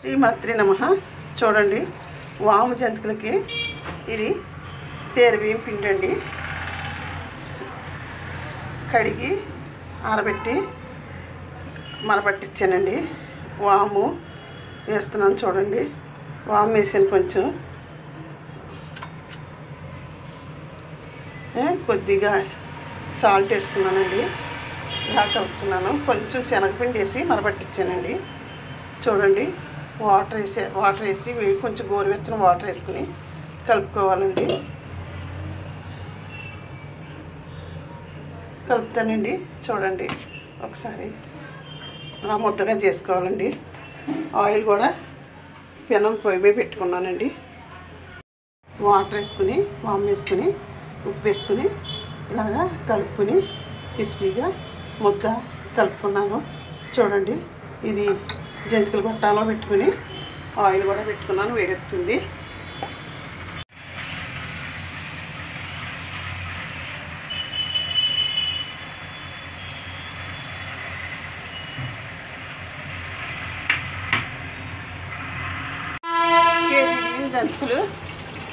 శ్రీమాత్రే నమః. చూడండి, వాము జంతికలకి ఇది సేరుబియ్యం పిండి అండి. కడిగి ఆరబెట్టి మరపట్టించానండి. వాము వేస్తున్నాను. చూడండి, వాము వేసాను. కొంచెం కొద్దిగా సాల్ట్ వేసుకున్నానండి. ఇలా కలుపుకున్నాను. కొంచెం శనగపిండి వేసి మరపట్టించానండి. చూడండి, వాటర్ వేసి కొంచెం గోరువెచ్చని వాటర్ వేసుకుని కలుపుకోవాలండి. కలుపుతానండి. చూడండి, ఒకసారి అలా ముద్దగా చేసుకోవాలండి. ఆయిల్ కూడా పెనం పొయ్యి మీద పెట్టుకున్నానండి. వాటర్ వేసుకుని వాము వేసుకుని ఉప్పు వేసుకుని ఇలాగా కలుపుకొని క్రిస్పీగా ముద్ద కలుపుకున్నాను. చూడండి, ఇది జంతికల గొట్టాలో పెట్టుకుని ఆయిల్ కూడా పెట్టుకున్నాను. వేడెక్కుతుంది. కేజీ బియ్యం జంతికలు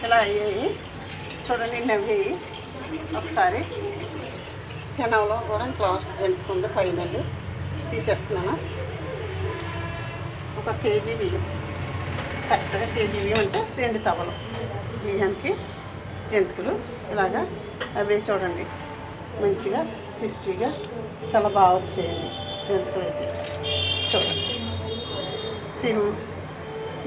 ఇలా అయ్యాయి. చూడండి, నవ్వేయి. ఒకసారి పెనంలో కూడా లాస్ట్ జంతిక ఉంది, పైన తీసేస్తున్నాను. ఒక కేజీ బియ్యం, కరెక్ట్గా కేజీ బియ్యం అంటే 2 తవలు బియ్యానికి జంతికలు ఇలాగా అవి చూడండి, మంచిగా క్రిస్పీగా చాలా బాగా వచ్చేయండి జంతికలు అయితే. చూడండి,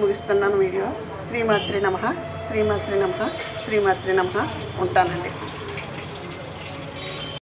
ముగిస్తున్నాను వీడియో. శ్రీమాత్రే నమః, శ్రీమాత్రే నమః, శ్రీమాత్రే నమః. ఉంటానండి.